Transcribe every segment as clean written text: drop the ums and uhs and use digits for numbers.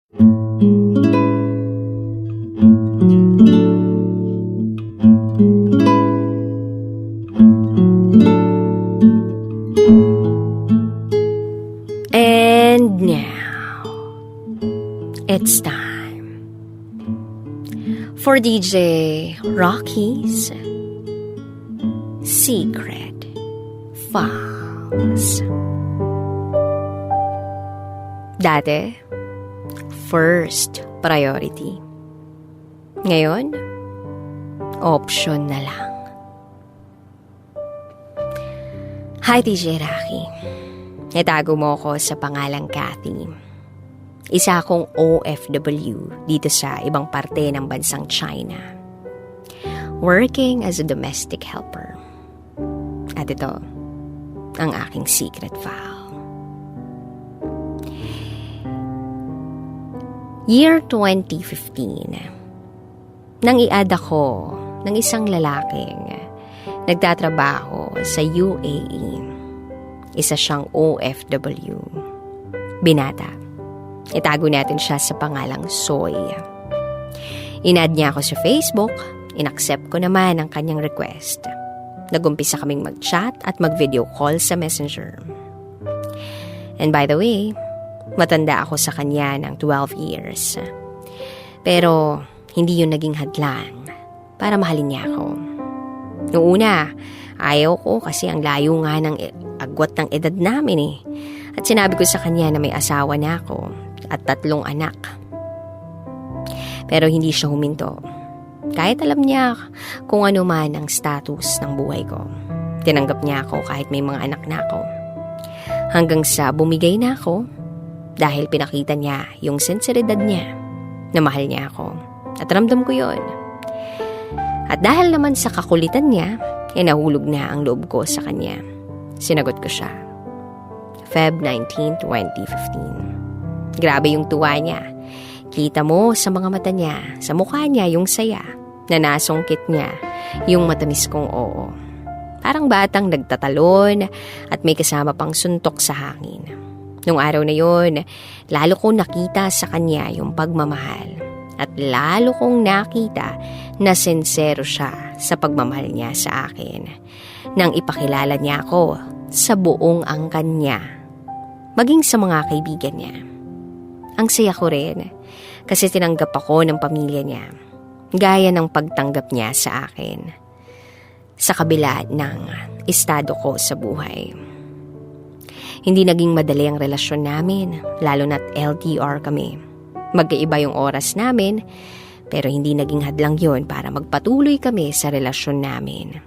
And now, it's time for DJ Rocky's Secret Files. Dati, first priority. Ngayon, option na lang. Hi, DJ Rocky. Itago mo ko sa pangalang Kathy. Isa akong OFW dito sa ibang parte ng bansang China. Working as a domestic helper. At ito, ang aking secret file. Year 2015, nang i-add ako ng isang lalaking nagtatrabaho sa UAE. Isa siyang OFW. Binata. Itago natin siya sa pangalang Soy. In-add niya ako sa Facebook. In-accept ko naman ang kanyang request. Nagumpisa kaming mag-chat at mag-video call sa Messenger. And by the way, matanda ako sa kanya ng 12 years. Pero hindi yun naging hadlang para mahalin niya ako. Noong una, ayaw ko kasi ang layo nga ng agwat ng edad namin eh. At sinabi ko sa kanya na may asawa na ako at 3 anak. Pero hindi siya huminto. Kahit alam niya kung ano man ang status ng buhay ko. Tinanggap niya ako kahit may mga anak na ako. Hanggang sa bumigay na ako dahil pinakita niya yung sinseridad niya na mahal niya ako. At ramdam ko yun. At dahil naman sa kakulitan niya, nahulog na ang loob ko sa kanya. Sinagot ko siya. Feb 19, 2015. Grabe yung tuwa niya. Kita mo sa mga mata niya, sa mukha niya yung saya, na nasungkit niya yung matamis kong oo. Parang batang nagtatalon at may kasama pang suntok sa hangin. Nung araw na yon, lalo kong nakita sa kanya yung pagmamahal. At lalo kong nakita na sincero siya sa pagmamahal niya sa akin. Nang ipakilala niya ako sa buong angkan niya. Maging sa mga kaibigan niya. Ang saya ko rin kasi tinanggap ako ng pamilya niya. Gaya ng pagtanggap niya sa akin. Sa kabila ng estado ko sa buhay. Hindi naging madali ang relasyon namin, lalo na't LDR kami. Magkaiba yung oras namin, pero hindi naging hadlang yon para magpatuloy kami sa relasyon namin.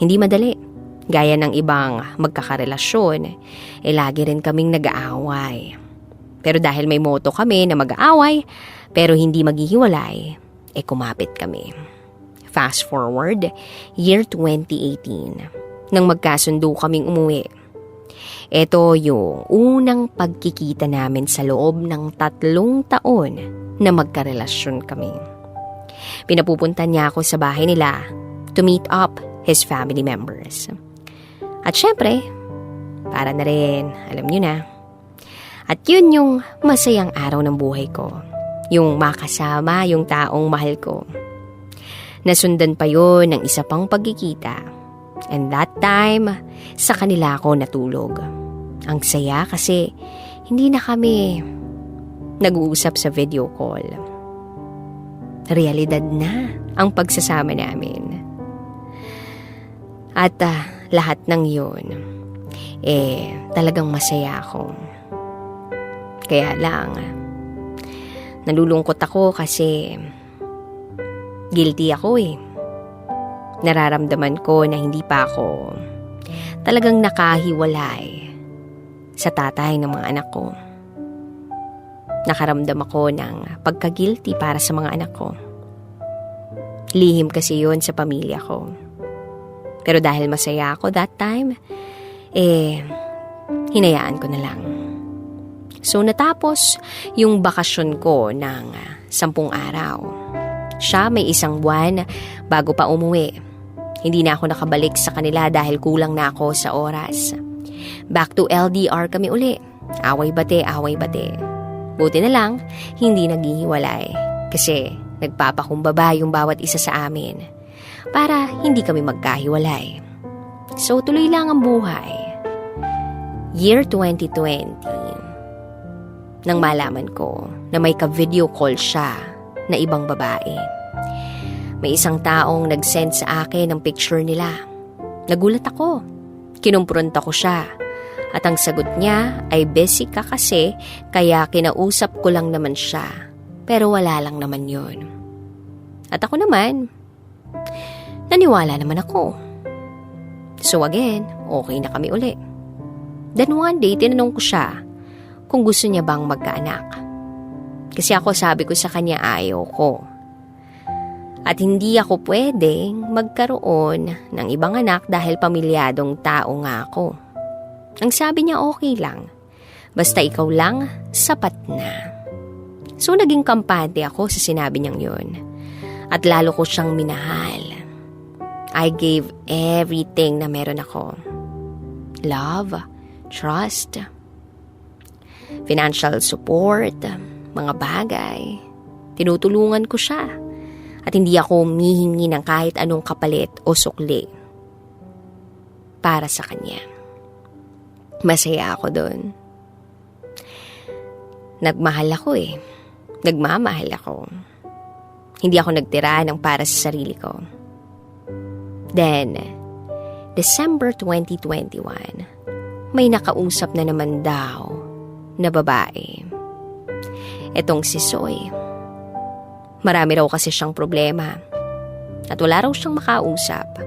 Hindi madali. Gaya ng ibang magkakarelasyon, lagi rin kaming nag-aaway. Pero dahil may motto kami na mag-aaway, pero hindi maghihiwalay, kumapit kami. Fast forward, year 2018, nang magkasundo kaming umuwi. Ito yung unang pagkikita namin sa loob ng 3 taon na magkarelasyon kami. Pinapupunta niya ako sa bahay nila to meet up his family members. At syempre, para na rin, alam niyo na. At yun yung masayang araw ng buhay ko. Yung makasama yung taong mahal ko. Nasundan pa yun ng isa pang pagkikita. And that time, sa kanila ako natulog. Ang saya kasi hindi na kami nag-uusap sa video call. Realidad na ang pagsasama namin. At lahat ng yun, talagang masaya ako. Kaya lang, nalulungkot ako kasi guilty ako Nararamdaman ko na hindi pa ako talagang nakahiwalay sa tatay ng mga anak ko. Nakaramdam ako ng pagka-guilty para sa mga anak ko. Lihim kasi yun sa pamilya ko. Pero dahil masaya ako that time, hinayaan ko na lang. So natapos yung bakasyon ko ng 10 araw. Siya may 1 buwan bago pa umuwi. Hindi na ako nakabalik sa kanila dahil kulang na ako sa oras. Back to LDR kami uli. Away bate, away bate. Buti na lang, hindi naghihiwalay. Kasi nagpapakumbaba yung bawat isa sa amin para hindi kami magkahiwalay. So tuloy lang ang buhay. Year 2020, nang malaman ko na may ka-video call siya na ibang babae. May isang taong nag-send sa akin ng picture nila. Nagulat ako. Kinumpronta ko siya. At ang sagot niya ay busy ka kasi kaya kinausap ko lang naman siya. Pero wala lang naman yun. At ako naman, naniwala naman ako. So again, okay na kami uli. Then one day, tinanong ko siya kung gusto niya bang magkaanak. Kasi ako sabi ko sa kanya ayaw ko. At hindi ako pwedeng magkaroon ng ibang anak dahil pamilyadong tao nga ako. Ang sabi niya okay lang. Basta ikaw lang, sapat na. So naging kampante ako sa sinabi niyang yun. At lalo ko siyang minahal. I gave everything na meron ako. Love, trust, financial support, mga bagay. Tinutulungan ko siya. At hindi ako humihingi ng kahit anong kapalit o sukli para sa kanya. Masaya ako doon. Nagmahal ako eh. Nagmamahal ako. Hindi ako nagtira ng para sa sarili ko. Then, December 2021, may nakausap na naman daw na babae. Etong si Soy. Marami raw kasi siyang problema. At wala raw siyang makausap.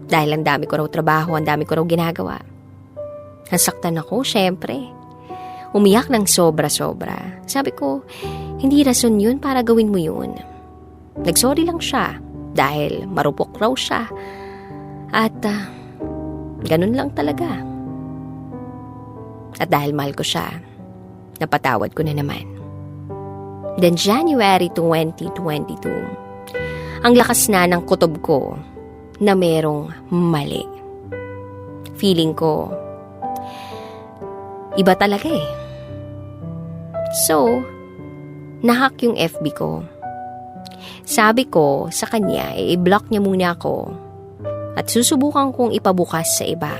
Dahil ang dami ko raw trabaho, ang dami ko raw ginagawa. Nasaktan ako, syempre. Umiyak ng sobra-sobra. Sabi ko, hindi rason yun para gawin mo yun. Nagsorry lang siya dahil marupok raw siya. At ganun lang talaga. At dahil mahal ko siya, napatawad ko na naman. Then January 2022, ang lakas na ng kutob ko na merong mali. Feeling ko, iba talaga eh. So, nahack yung FB ko. Sabi ko sa kanya, i-block niya muna ako at susubukan kong ipabukas sa iba.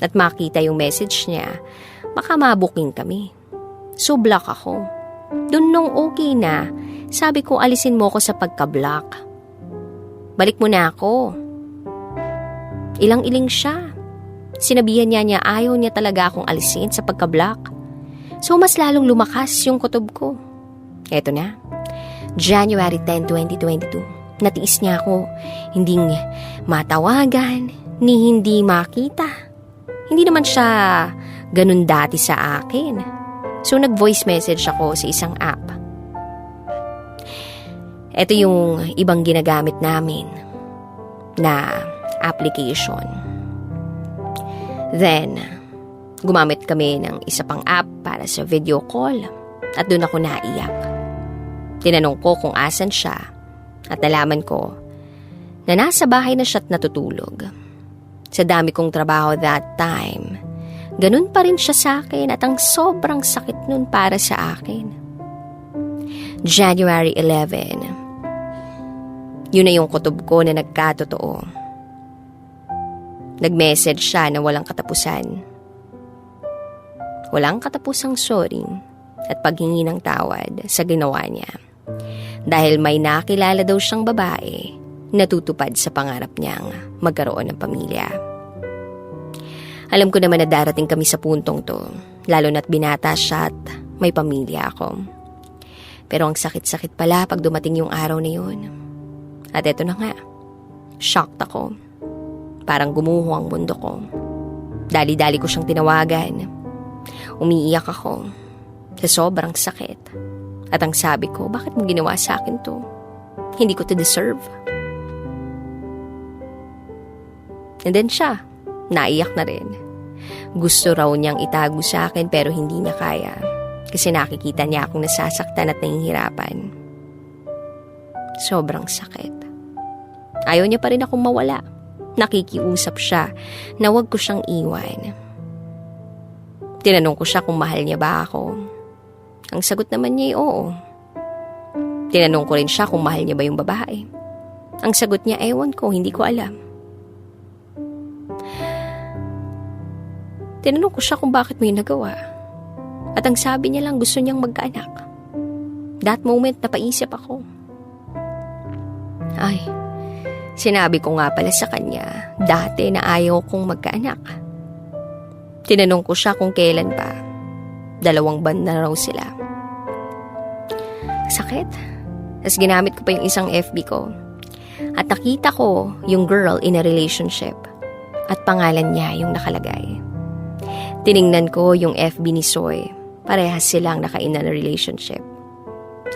At makita yung message niya, baka mabuking kami. So, block ako. Doon nung okay na, sabi ko alisin mo ko sa pagka-block. Balik mo na ako. Ilang-iling siya. Sinabihan niya ayaw niya talaga akong alisin sa pagka-block. So mas lalong lumakas yung kutob ko. Eto na. January 10, 2022. Natiis niya ako. Hindi matawagan, ni hindi makita. Hindi naman siya ganun dati sa akin. So nag-voice message ako sa isang app. Ito yung ibang ginagamit namin na application. Then, gumamit kami ng isa pang app para sa video call at doon ako naiyak. Tinanong ko kung asan siya at nalaman ko na nasa bahay na siya at natutulog. Sa dami kong trabaho that time, ganun pa rin siya sa akin at ang sobrang sakit nun para sa akin. January 11, yun na yung kutob ko na nagkatotoo. Nag-message siya na walang katapusan. Walang katapusang sorry at paghingi ng tawad sa ginawa niya. Dahil may nakilala daw siyang babae na tutupad sa pangarap niyang magkaroon ng pamilya. Alam ko naman na darating kami sa puntong to, lalo na't binata siya at may pamilya ako. Pero ang sakit-sakit pala pag dumating yung araw na yun. At eto na nga, shocked ako. Parang gumuho ang mundo ko. Dali-dali ko siyang tinawagan. Umiiyak ako sa sobrang sakit. At ang sabi ko, bakit mo ginawa sa akin to? Hindi ko to deserve. And then siya, naiyak na rin. Gusto raw niyang itago sa akin pero hindi niya kaya. Kasi nakikita niya akong nasasaktan at nahihirapan. Sobrang sakit. Ayaw niya pa rin akong mawala. Nakikiusap siya na wag ko siyang iwan. Tinanong ko siya kung mahal niya ba ako. Ang sagot naman niya ay oo. Tinanong ko rin siya kung mahal niya ba yung babae. Ang sagot niya, ewan ko, hindi ko alam. Tinanong ko siya kung bakit mo yung nagawa. At ang sabi niya lang, gusto niyang magkaanak. That moment, napaisip ako. Ay, sinabi ko nga pala sa kanya, dati na ayaw kong magkaanak. Tinanong ko siya kung kailan pa. 2 buwan na raw sila. Sakit. Tapos ginamit ko pa yung isang FB ko. At nakita ko yung girl in a relationship. At pangalan niya yung nakalagay. Tiningnan ko yung FB ni Soy. Parehas silang naka-in a relationship.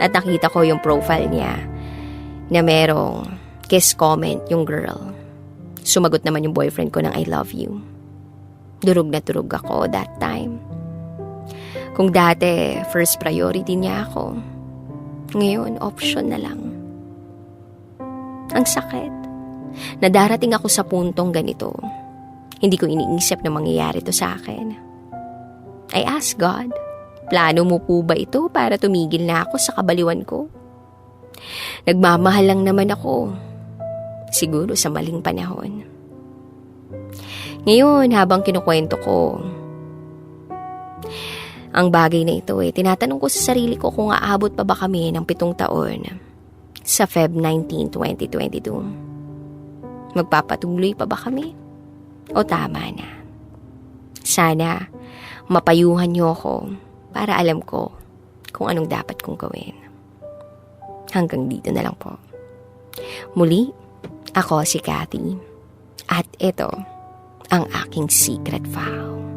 At nakita ko yung profile niya na merong kiss comment yung girl. Sumagot naman yung boyfriend ko ng I love you. Durog na durog ako that time. Kung dati, first priority niya ako. Ngayon, option na lang. Ang sakit. Na darating ako sa puntong ganito. Hindi ko iniisip na mangyayari to sa akin. I ask God, plano mo po ba ito para tumigil na ako sa kabaliwan ko? Nagmamahal lang naman ako. Siguro sa maling panahon. Ngayon, habang kinukwento ko, ang bagay na ito tinatanong ko sa sarili ko kung aabot pa ba kami ng 7 taon sa Feb 19, 2022. Magpapatuloy pa ba kami? O tama na? Sana mapayuhan niyo ako para alam ko kung anong dapat kong gawin. Hanggang dito na lang po. Muli, ako si Cathy. At ito ang aking secret vow.